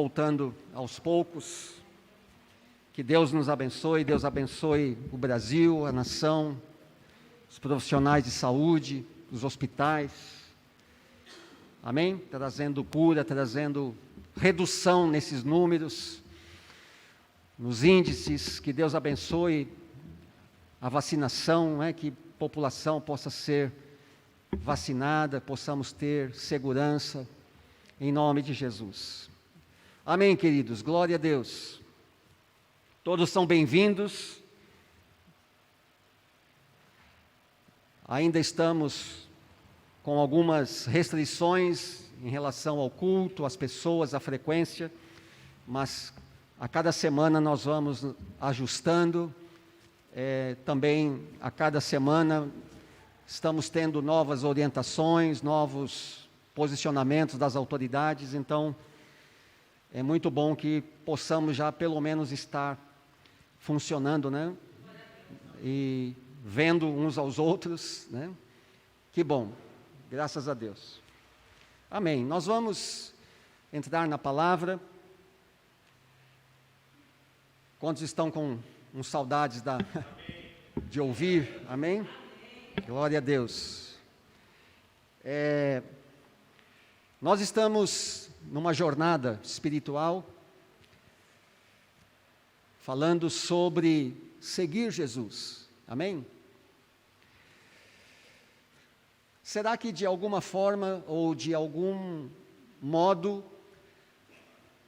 Voltando aos poucos, que Deus nos abençoe, Deus abençoe o Brasil, a nação, os profissionais de saúde, os hospitais, amém? Trazendo cura, trazendo redução nesses números, nos índices, que Deus abençoe a vacinação, que a população possa ser vacinada, possamos ter segurança, em nome de Jesus. Amém, queridos, glória a Deus. Todos são bem-vindos. Ainda estamos com algumas restrições em relação ao culto, às pessoas, à frequência, mas a cada semana nós vamos ajustando. Também a cada semana estamos tendo novas orientações, novos posicionamentos das autoridades, então é muito bom que possamos já pelo menos estar funcionando, e vendo uns aos outros, Que bom, graças a Deus. Amém. Nós vamos entrar na palavra. Quantos estão com saudades de ouvir? Amém? Glória a Deus. Nós estamos numa jornada espiritual, falando sobre seguir Jesus, amém? Será que de alguma forma, ou de algum modo,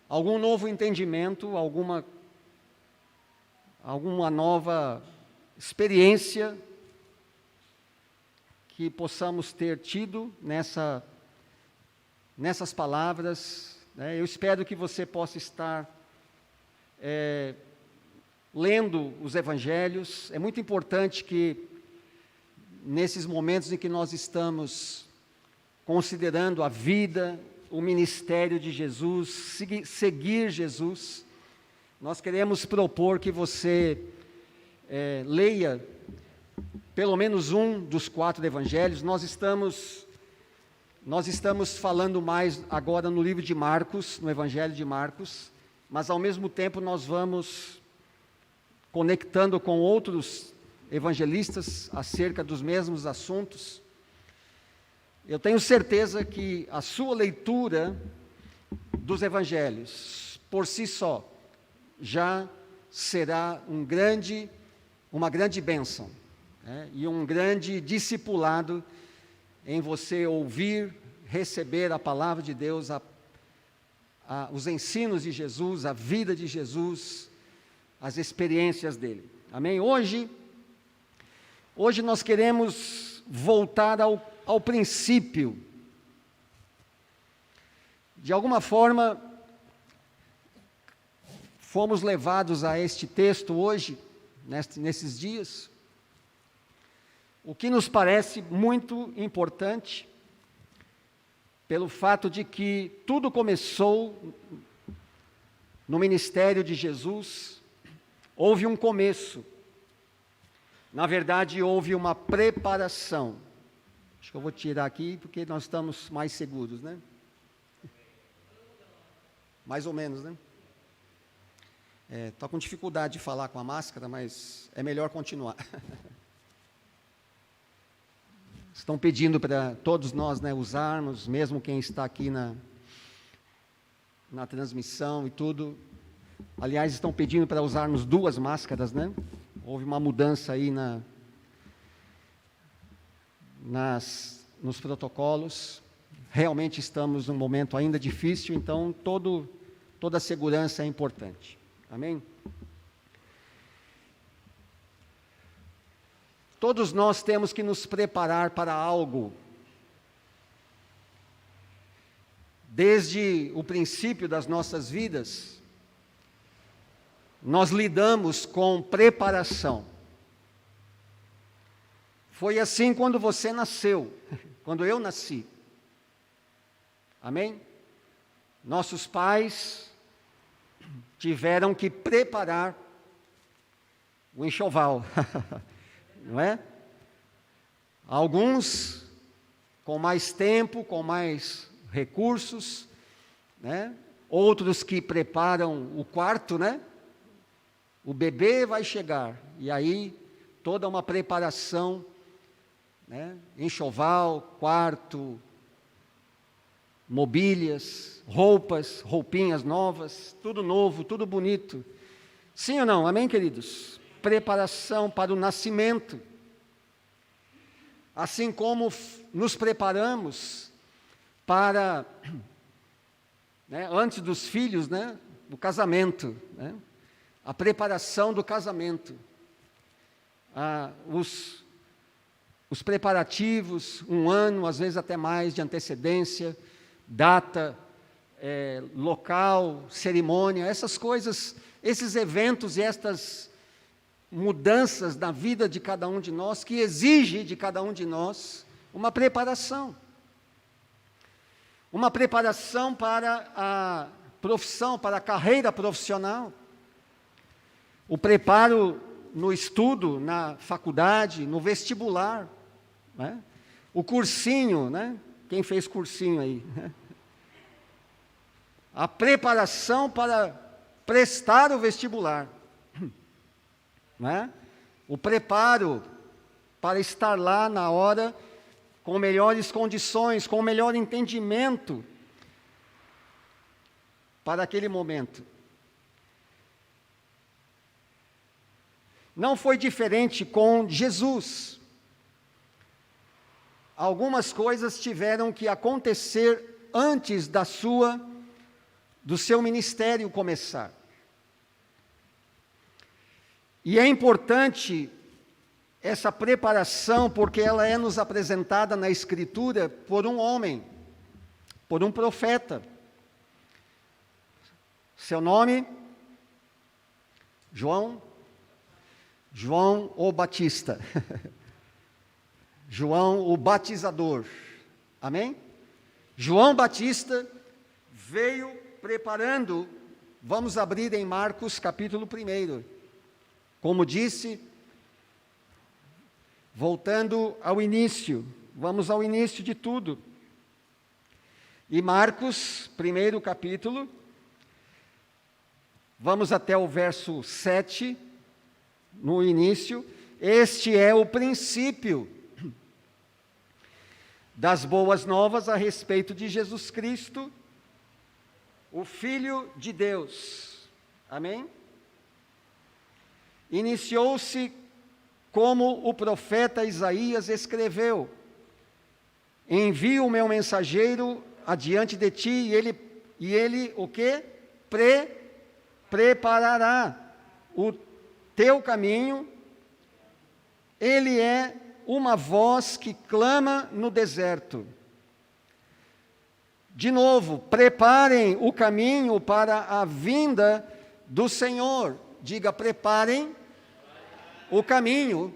algum novo entendimento, alguma nova experiência que possamos ter tido nessas palavras, eu espero que você possa estar lendo os evangelhos. É muito importante que, nesses momentos em que nós estamos considerando a vida, o ministério de Jesus, seguir Jesus, nós queremos propor que você leia pelo menos um dos 4 evangelhos. Nós estamos falando mais agora no livro de Marcos, no Evangelho de Marcos, mas ao mesmo tempo nós vamos conectando com outros evangelistas acerca dos mesmos assuntos. Eu tenho certeza que a sua leitura dos evangelhos, por si só, já será uma grande bênção, e um grande discipulado em você ouvir, receber a palavra de Deus, os ensinos de Jesus, a vida de Jesus, as experiências dele. Amém? Hoje nós queremos voltar ao princípio. De alguma forma, fomos levados a este texto hoje, nesses dias, o que nos parece muito importante, pelo fato de que tudo começou no ministério de Jesus. Houve um começo, na verdade houve uma preparação. Acho que eu vou tirar aqui porque nós estamos mais seguros, Mais ou menos, Estou com dificuldade de falar com a máscara, mas é melhor continuar. Estão pedindo para todos nós usarmos, mesmo quem está aqui na transmissão e tudo. Aliás, estão pedindo para usarmos 2 máscaras, Houve uma mudança aí nos protocolos. Realmente estamos num momento ainda difícil, então toda a segurança é importante. Amém? Todos nós temos que nos preparar para algo. Desde o princípio das nossas vidas, nós lidamos com preparação. Foi assim quando você nasceu, quando eu nasci. Amém? Nossos pais tiveram que preparar o enxoval. Não é? Alguns com mais tempo, com mais recursos, outros que preparam o quarto, né? O bebê vai chegar, e aí toda uma preparação, né? Enxoval, quarto, mobílias, roupas, roupinhas novas, tudo novo, tudo bonito. Sim ou não? Amém, queridos? Preparação para o nascimento. Assim como nos preparamos para, né, antes dos filhos, né, o casamento, né, a preparação do casamento, os preparativos, 1 ano, às vezes até mais de antecedência, data, local, cerimônia, essas coisas, esses eventos e estas mudanças na vida de cada um de nós, que exige de cada um de nós uma preparação. Uma preparação para a profissão, para a carreira profissional. O preparo no estudo, na faculdade, no vestibular, né? O cursinho, né? Quem fez cursinho aí? A preparação para prestar o vestibular, né? O preparo para estar lá na hora, com melhores condições, com melhor entendimento para aquele momento. Não foi diferente com Jesus. Algumas coisas tiveram que acontecer antes do seu ministério começar. E é importante essa preparação, porque ela é nos apresentada na Escritura por um homem, por um profeta. Seu nome? João o Batista. João o Batizador. Amém? João Batista veio preparando, vamos abrir em Marcos capítulo 1. Como disse, voltando ao início, vamos ao início de tudo. E Marcos, 1º capítulo, vamos até o verso 7, no início. Este é o princípio das boas novas a respeito de Jesus Cristo, o Filho de Deus. Amém? Iniciou-se como o profeta Isaías escreveu: envio o meu mensageiro adiante de ti, e ele o quê? Preparará o teu caminho. Ele é uma voz que clama no deserto. De novo, preparem o caminho para a vinda do Senhor. Diga, preparem o caminho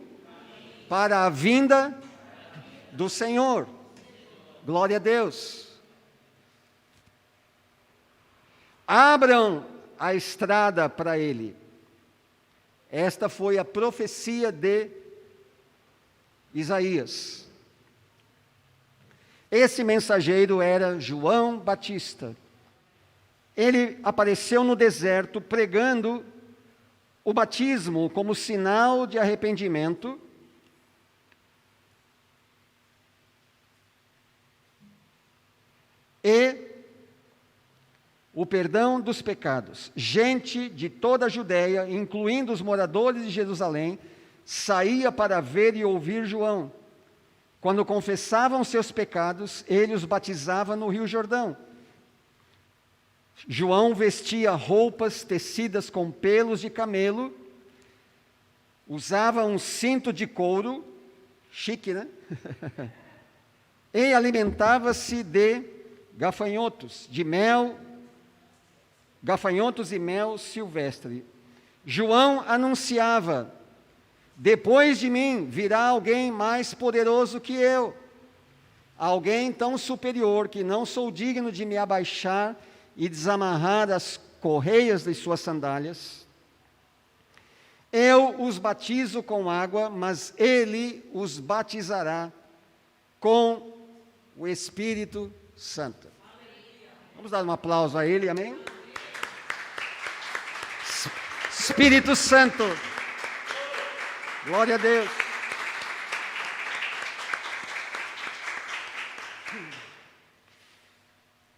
para a vinda do Senhor. Glória a Deus. Abram a estrada para Ele. Esta foi a profecia de Isaías. Esse mensageiro era João Batista. Ele apareceu no deserto pregando o batismo como sinal de arrependimento e o perdão dos pecados. Gente de toda a Judéia, incluindo os moradores de Jerusalém, saía para ver e ouvir João. Quando confessavam seus pecados, ele os batizava no Rio Jordão. João vestia roupas tecidas com pelos de camelo, usava um cinto de couro, chique, né? E alimentava-se de gafanhotos, gafanhotos e mel silvestre. João anunciava: depois de mim virá alguém mais poderoso que eu, alguém tão superior que não sou digno de me abaixar e desamarrar as correias de suas sandálias. Eu os batizo com água, mas ele os batizará com o Espírito Santo. Vamos dar um aplauso a ele, amém? Espírito Santo, glória a Deus.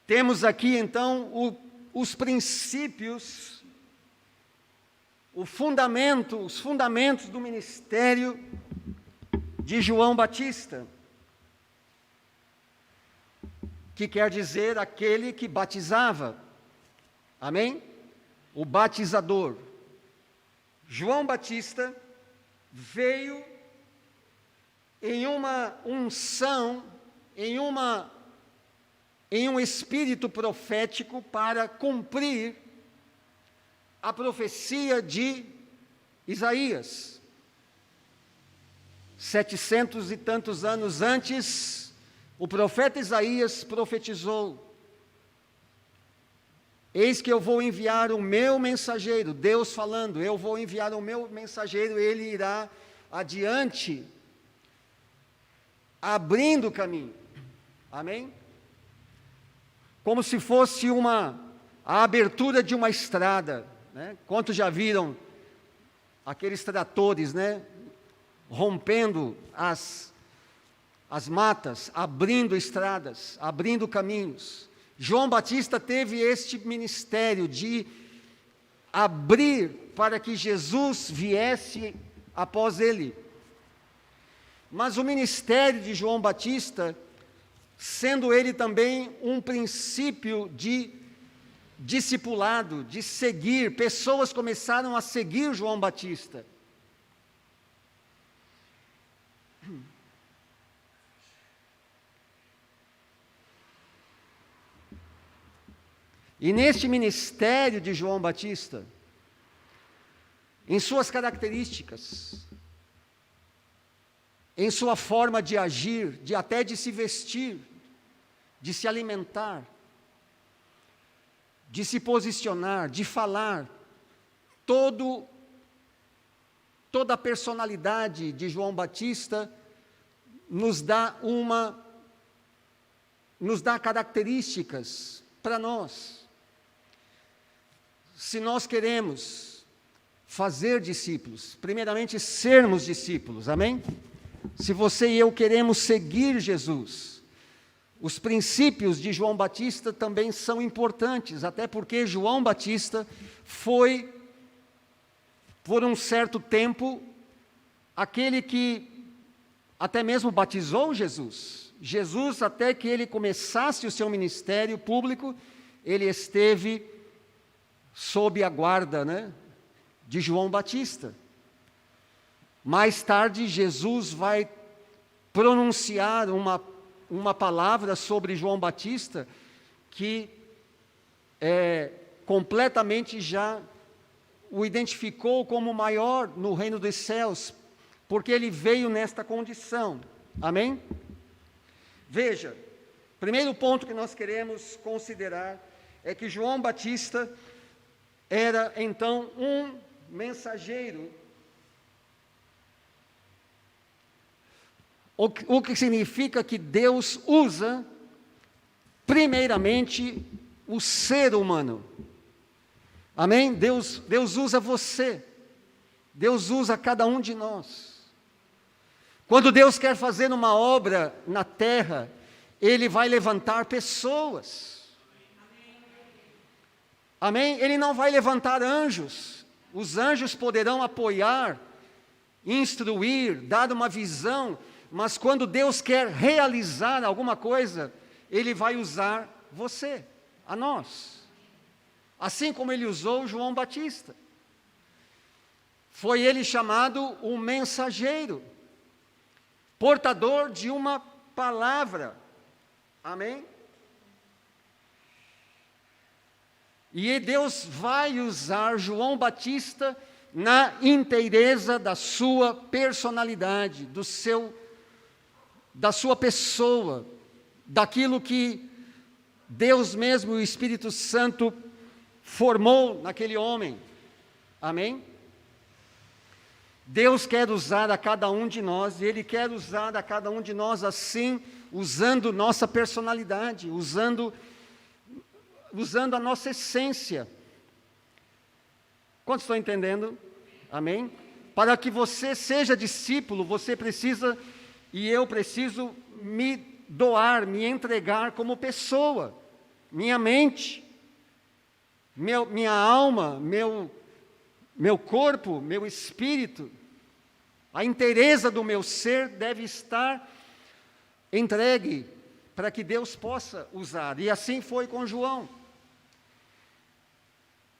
Temos aqui então os princípios, os fundamentos do ministério de João Batista, que quer dizer aquele que batizava, amém? O batizador. João Batista veio em uma unção, em um espírito profético para cumprir a profecia de Isaías. 700 e tantos anos antes, o profeta Isaías profetizou: eis que eu vou enviar o meu mensageiro, Deus falando, eu vou enviar o meu mensageiro, ele irá adiante, abrindo o caminho, amém? Como se fosse a abertura de uma estrada, né? Quantos já viram aqueles tratores, né? Rompendo as matas, abrindo estradas, abrindo caminhos. João Batista teve este ministério de abrir para que Jesus viesse após ele. Mas o ministério de João Batista, sendo ele também um princípio de discipulado, de seguir, pessoas começaram a seguir João Batista. E neste ministério de João Batista, em suas características, em sua forma de agir, até de se vestir, de se alimentar, de se posicionar, de falar, toda a personalidade de João Batista nos dá características para nós. Se nós queremos fazer discípulos, primeiramente sermos discípulos, amém? Se você e eu queremos seguir Jesus, os princípios de João Batista também são importantes, até porque João Batista foi, por um certo tempo, aquele que até mesmo batizou Jesus. Jesus, até que ele começasse o seu ministério público, ele esteve sob a guarda, né, de João Batista. Mais tarde, Jesus vai pronunciar uma palavra sobre João Batista que completamente já o identificou como o maior no reino dos céus, porque ele veio nesta condição. Amém? Veja, primeiro ponto que nós queremos considerar é que João Batista era então um mensageiro. O que significa que Deus usa, primeiramente, o ser humano. Amém? Deus usa você. Deus usa cada um de nós. Quando Deus quer fazer uma obra na terra, Ele vai levantar pessoas. Amém? Ele não vai levantar anjos. Os anjos poderão apoiar, instruir, dar uma visão, mas quando Deus quer realizar alguma coisa, Ele vai usar você, a nós. Assim como Ele usou João Batista. Foi ele chamado o mensageiro, portador de uma palavra. Amém? E Deus vai usar João Batista na inteireza da sua personalidade, da sua pessoa, daquilo que Deus mesmo, o Espírito Santo, formou naquele homem. Amém? Deus quer usar a cada um de nós, e Ele quer usar a cada um de nós assim, usando nossa personalidade, usando usando a nossa essência. Quantos estão entendendo? Amém? Para que você seja discípulo, você precisa, e eu preciso, me doar, me entregar como pessoa. Minha mente, minha alma, meu corpo, meu espírito, a inteireza do meu ser deve estar entregue para que Deus possa usar. E assim foi com João.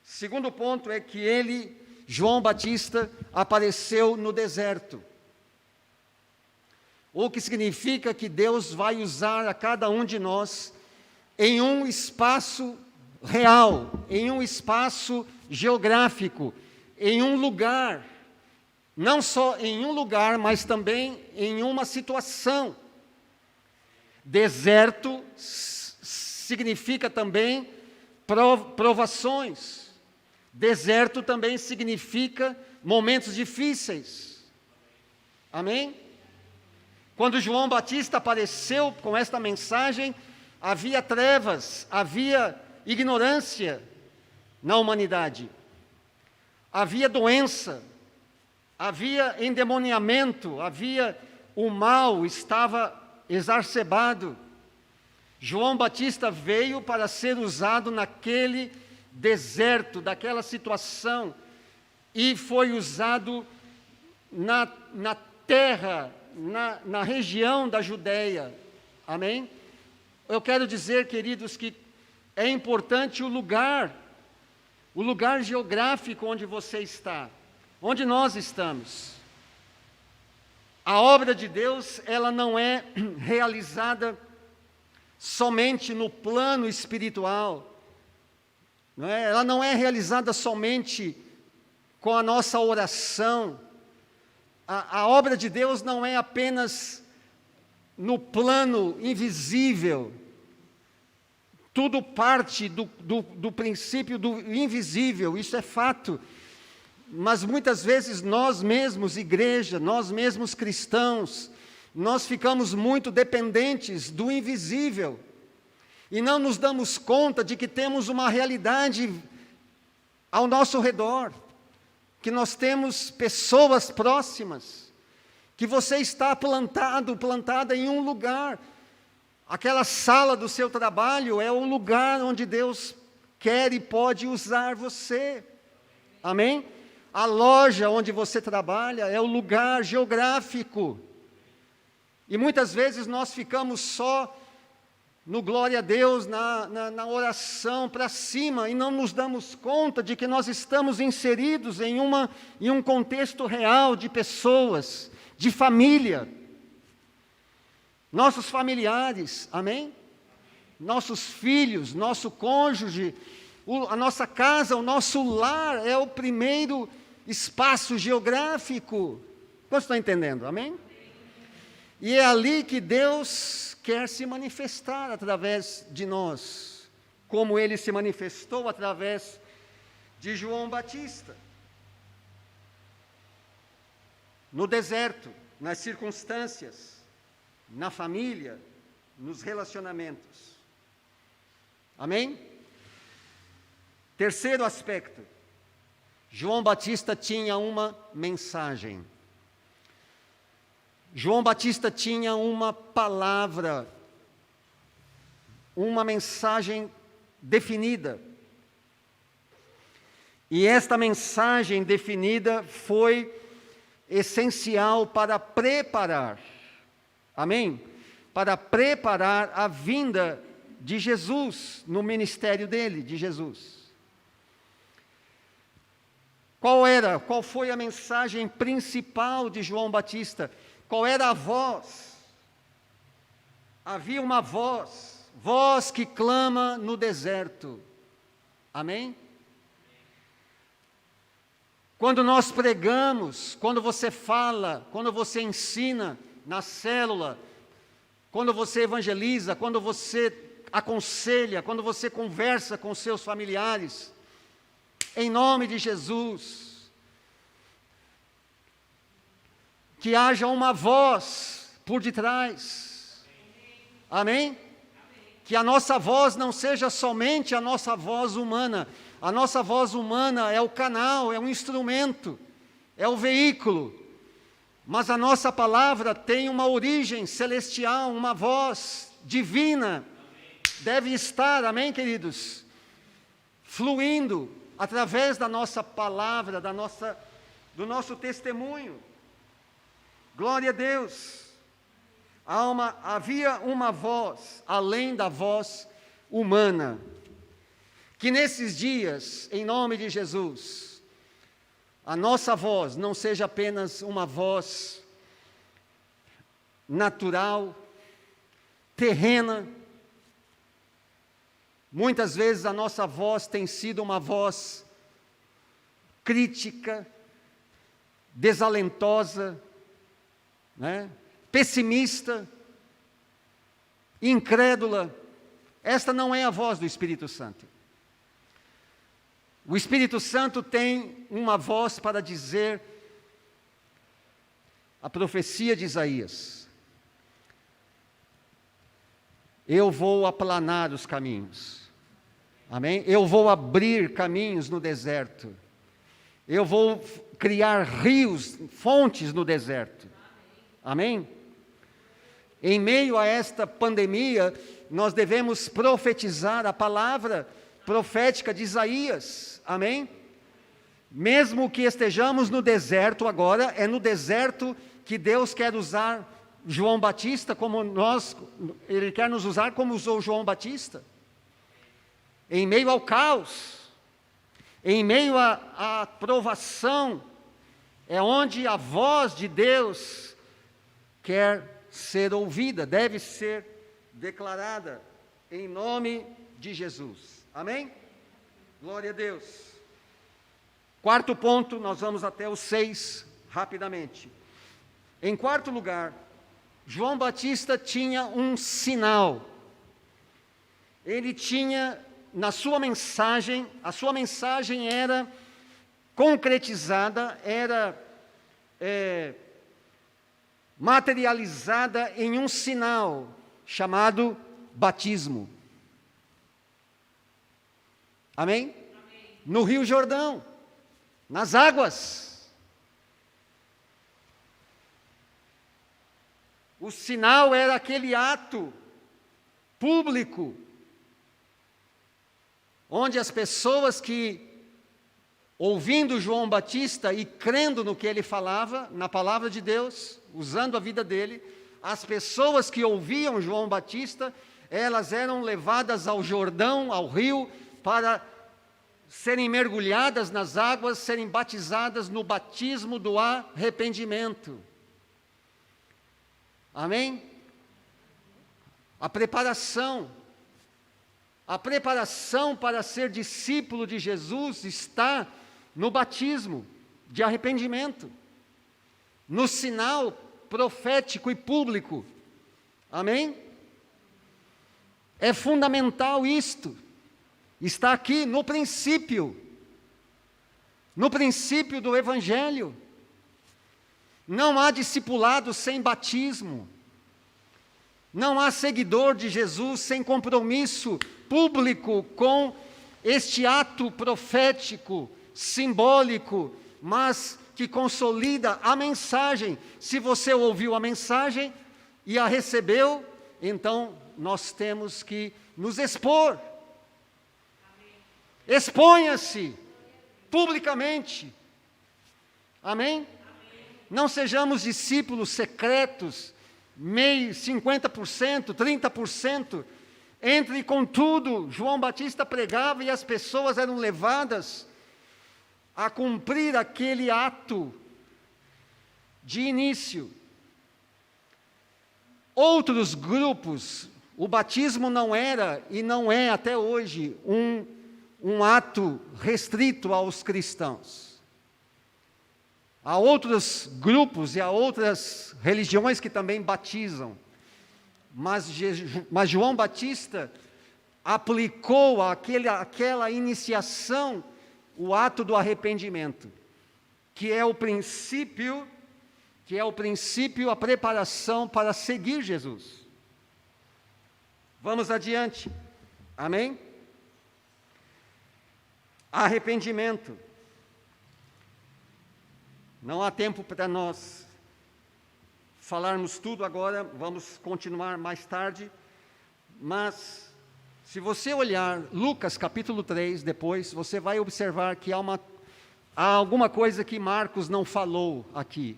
Segundo ponto é que João Batista, apareceu no deserto. O que significa que Deus vai usar a cada um de nós em um espaço real, em um espaço geográfico, em um lugar, não só em um lugar, mas também em uma situação. Deserto significa também provações. Deserto também significa momentos difíceis. Amém? Quando João Batista apareceu com esta mensagem, havia trevas, havia ignorância na humanidade. Havia doença, havia endemoniamento, havia o mal, estava exacerbado. João Batista veio para ser usado naquele deserto, daquela situação, e foi usado na terra, na região da Judéia. Amém? Eu quero dizer, queridos, que é importante o lugar geográfico onde você está, onde nós estamos. A obra de Deus, ela não é realizada somente no plano espiritual, não é? Ela não é realizada somente com a nossa oração. A obra de Deus não é apenas no plano invisível. Tudo parte do princípio do invisível, isso é fato. Mas muitas vezes nós mesmos, igreja, nós mesmos cristãos, nós ficamos muito dependentes do invisível. E não nos damos conta de que temos uma realidade ao nosso redor, que nós temos pessoas próximas, que você está plantada em um lugar. Aquela sala do seu trabalho é o lugar onde Deus quer e pode usar você. Amém? A loja onde você trabalha é o lugar geográfico. E muitas vezes nós ficamos só no glória a Deus, na oração para cima, e não nos damos conta de que nós estamos inseridos em um contexto real de pessoas, de família. Nossos familiares, amém? Nossos filhos, nosso cônjuge, a nossa casa, o nosso lar é o primeiro espaço geográfico. Você está entendendo, amém? E é ali que Deus quer se manifestar através de nós, como Ele se manifestou através de João Batista. No deserto, nas circunstâncias, na família, nos relacionamentos. Amém? Terceiro aspecto, João Batista tinha uma mensagem. João Batista tinha uma palavra, uma mensagem definida. E esta mensagem definida foi essencial para preparar, amém? Para preparar a vinda de Jesus, no ministério dele, de Jesus. Qual foi a mensagem principal de João Batista? Qual era a voz? Havia uma voz que clama no deserto. Amém? Quando nós pregamos, quando você fala, quando você ensina na célula, quando você evangeliza, quando você aconselha, quando você conversa com seus familiares, em nome de Jesus, que haja uma voz por detrás, amém? que a nossa voz não seja somente a nossa voz humana. A nossa voz humana é o canal, é um instrumento, é o veículo. Mas a nossa palavra tem uma origem celestial, uma voz divina. Deve estar, amém, queridos? Fluindo através da nossa palavra, do nosso testemunho. Glória a Deus. Havia uma voz, além da voz humana, que nesses dias, em nome de Jesus, a nossa voz não seja apenas uma voz natural, terrena. Muitas vezes a nossa voz tem sido uma voz crítica, desalentosa, né? Pessimista, incrédula. Esta não é a voz do Espírito Santo. O Espírito Santo tem uma voz para dizer a profecia de Isaías: eu vou aplanar os caminhos, amém? Eu vou abrir caminhos no deserto, eu vou criar rios, fontes no deserto, amém? Em meio a esta pandemia, nós devemos profetizar a palavra profética de Isaías, amém? Mesmo que estejamos no deserto agora, é no deserto que Deus quer usar João Batista Ele quer nos usar como usou João Batista. Em meio ao caos, em meio à provação, é onde a voz de Deus quer ser ouvida, deve ser declarada, em nome de Jesus. Amém? Glória a Deus. Quarto ponto, nós vamos até o 6, rapidamente. Em quarto lugar, João Batista tinha um sinal. Ele tinha, na sua mensagem, a sua mensagem era concretizada, era materializada em um sinal chamado batismo. Amém? Amém? No Rio Jordão, nas águas. O sinal era aquele ato público, onde as pessoas que, ouvindo João Batista e crendo no que ele falava, na palavra de Deus, usando a vida dele, as pessoas que ouviam João Batista, elas eram levadas ao Jordão, ao rio, para serem mergulhadas nas águas, serem batizadas no batismo do arrependimento. Amém? A preparação para ser discípulo de Jesus está no batismo de arrependimento, no sinal profético e público. Amém? É fundamental isto. Está aqui no princípio do Evangelho. Não há discipulado sem batismo. Não há seguidor de Jesus sem compromisso público com este ato profético, simbólico, mas que consolida a mensagem. Se você ouviu a mensagem e a recebeu, então nós temos que nos expor. Exponha-se publicamente. Amém? Não sejamos discípulos secretos, 50%, 30%. Entre com tudo, João Batista pregava e as pessoas eram levadas a cumprir aquele ato de início. Outros grupos, o batismo não era e não é até hoje um ato restrito aos cristãos. Há outros grupos e há outras religiões que também batizam, mas João Batista aplicou àquela iniciação o ato do arrependimento, que é o princípio, a preparação para seguir Jesus. Vamos adiante. Amém? Arrependimento. Não há tempo para nós falarmos tudo agora, vamos continuar mais tarde, mas se você olhar Lucas capítulo 3 depois, você vai observar que há alguma coisa que Marcos não falou aqui.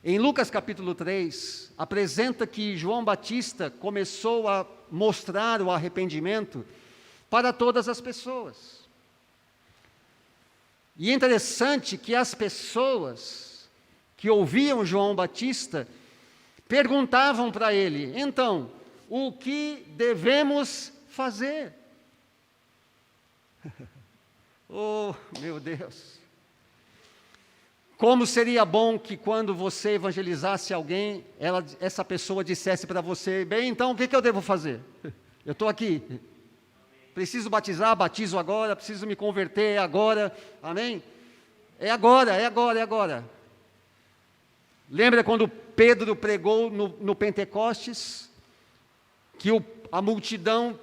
Em Lucas capítulo 3, apresenta que João Batista começou a mostrar o arrependimento para todas as pessoas. E é interessante que as pessoas que ouviam João Batista perguntavam para ele: então, o que devemos fazer? Oh, meu Deus! Como seria bom que quando você evangelizasse alguém, essa pessoa dissesse para você: bem, então o que eu devo fazer? Eu estou aqui. Preciso batizar, batizo agora, preciso me converter, é agora, amém? É agora, é agora, é agora. Lembra quando Pedro pregou no Pentecostes, que a multidão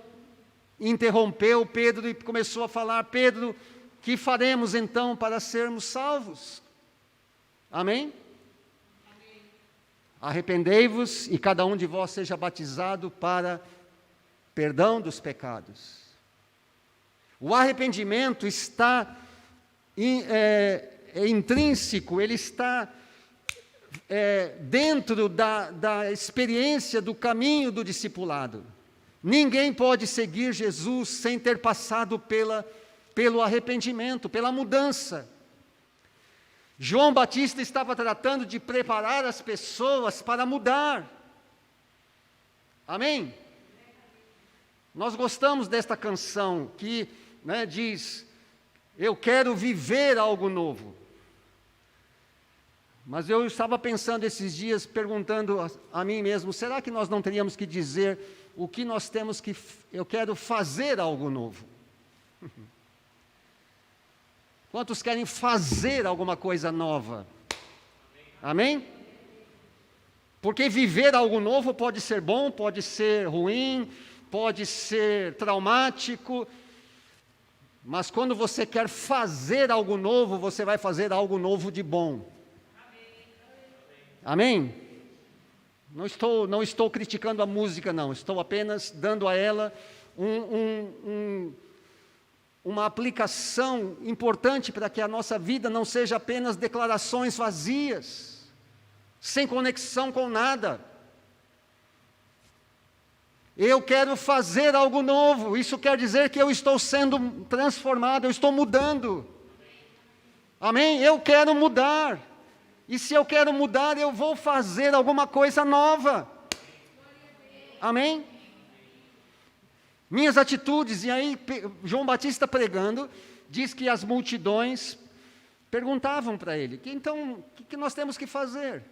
interrompeu Pedro e começou a falar: Pedro, que faremos então para sermos salvos? Amém? Amém. Arrependei-vos e cada um de vós seja batizado para perdão dos pecados. O arrependimento está intrínseco, ele está dentro da experiência do caminho do discipulado. Ninguém pode seguir Jesus sem ter passado pelo arrependimento, pela mudança. João Batista estava tratando de preparar as pessoas para mudar. Amém? Nós gostamos desta canção que diz: eu quero viver algo novo. Mas eu estava pensando esses dias, perguntando a mim mesmo: será que nós não teríamos que dizer o que nós temos que... eu quero fazer algo novo. Quantos querem fazer alguma coisa nova? Amém? Porque viver algo novo pode ser bom, pode ser ruim, pode ser traumático, mas quando você quer fazer algo novo, você vai fazer algo novo de bom. Amém? Não estou criticando a música, não, estou apenas dando a ela uma aplicação importante para que a nossa vida não seja apenas declarações vazias, sem conexão com nada. Eu quero fazer algo novo, isso quer dizer que eu estou sendo transformado, eu estou mudando. Amém? Eu quero mudar, e se eu quero mudar, eu vou fazer alguma coisa nova. Amém? Minhas atitudes, e aí João Batista pregando, diz que as multidões perguntavam para ele: então, o que nós temos que fazer?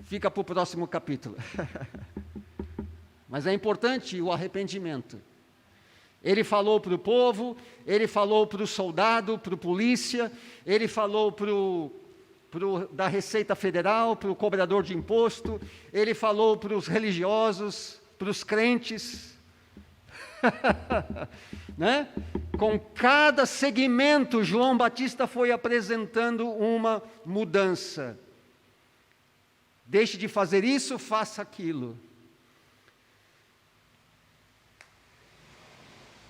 Fica para o próximo capítulo. Mas é importante o arrependimento. Ele falou para o povo, ele falou para o soldado, para o polícia, ele falou da Receita Federal, para o cobrador de imposto, ele falou para os religiosos, para os crentes, né? Com cada segmento, João Batista foi apresentando uma mudança. Deixe de fazer isso, faça aquilo.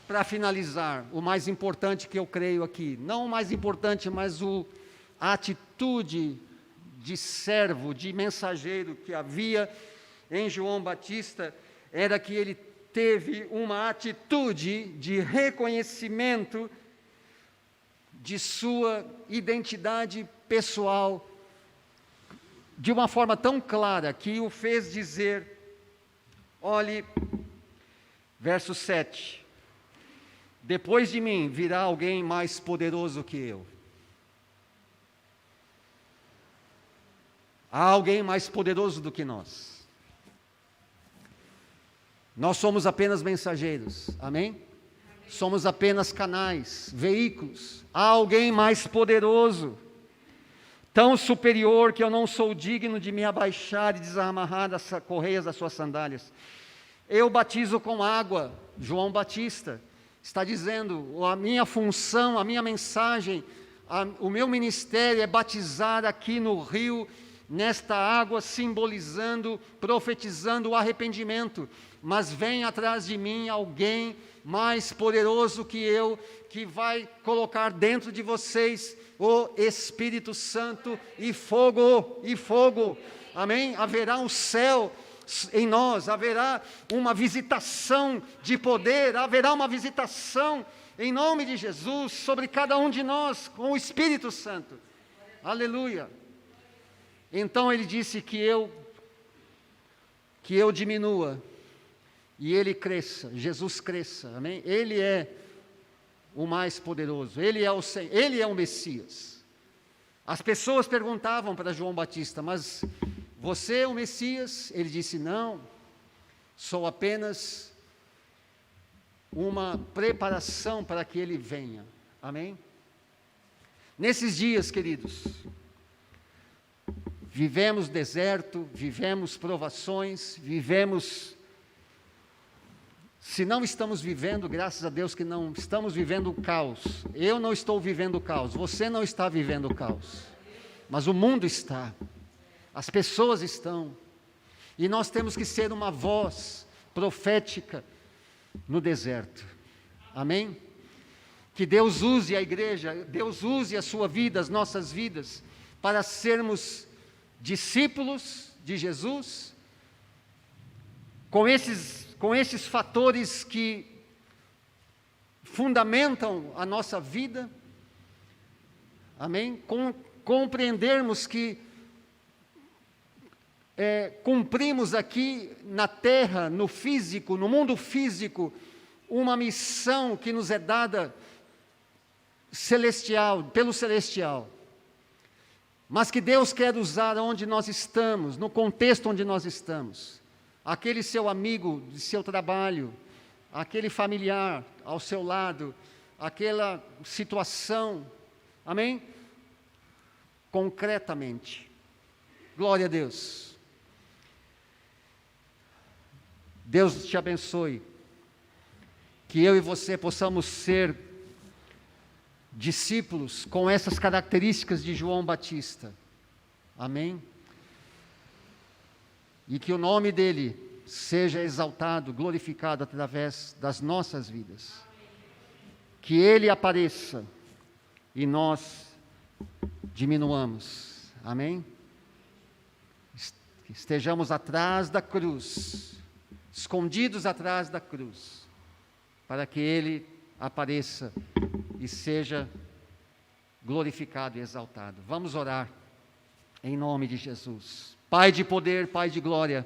Para finalizar, o mais importante que eu creio aqui, não o mais importante, mas a atitude de servo, de mensageiro que havia em João Batista, era que ele teve uma atitude de reconhecimento de sua identidade pessoal, de uma forma tão clara, que o fez dizer, olhe, verso 7, depois de mim virá alguém mais poderoso que eu. Há alguém mais poderoso do que nós. Nós somos apenas mensageiros, amém? Somos apenas canais, veículos. Há alguém mais poderoso. tão superior que eu não sou digno de me abaixar e desamarrar as correias das suas sandálias. Eu batizo com água, João Batista está dizendo, a minha função, a minha mensagem, o meu ministério é batizar aqui no rio, nesta água, simbolizando, profetizando o arrependimento. Mas vem atrás de mim alguém mais poderoso que eu, que vai colocar dentro de vocês o Espírito Santo e fogo, amém? Haverá um céu em nós, haverá uma visitação de poder, haverá uma visitação em nome de Jesus sobre cada um de nós com o Espírito Santo, aleluia. Então ele disse que eu diminua e ele cresça, Jesus cresça, amém? Ele é o mais poderoso, ele é o Messias. As pessoas perguntavam para João Batista, mas você é o Messias? Ele disse, não, sou apenas uma preparação para que ele venha, amém? Nesses dias, queridos, vivemos deserto, vivemos provações, se não estamos vivendo, graças a Deus que não estamos vivendo o caos. Eu não estou vivendo o caos, você não está vivendo o caos, mas o mundo está, as pessoas estão, e nós temos que ser uma voz profética no deserto, amém? Que Deus use a igreja, Deus use a sua vida, as nossas vidas, para sermos discípulos de Jesus, com esses fatores que fundamentam a nossa vida, amém? Compreendermos que cumprimos aqui na terra, no físico, no mundo físico, uma missão que nos é dada celestial, pelo celestial, mas que Deus quer usar onde nós estamos, no contexto onde nós estamos. Aquele seu amigo de seu trabalho, aquele familiar ao seu lado, aquela situação, amém? Concretamente. Glória a Deus. Deus te abençoe. Que eu e você possamos ser discípulos com essas características de João Batista. Amém? E que o nome dele seja exaltado, glorificado através das nossas vidas. Que ele apareça e nós diminuamos. Amém? Que estejamos atrás da cruz, escondidos atrás da cruz, para que ele apareça e seja glorificado e exaltado. Vamos orar em nome de Jesus. Pai de poder, Pai de glória,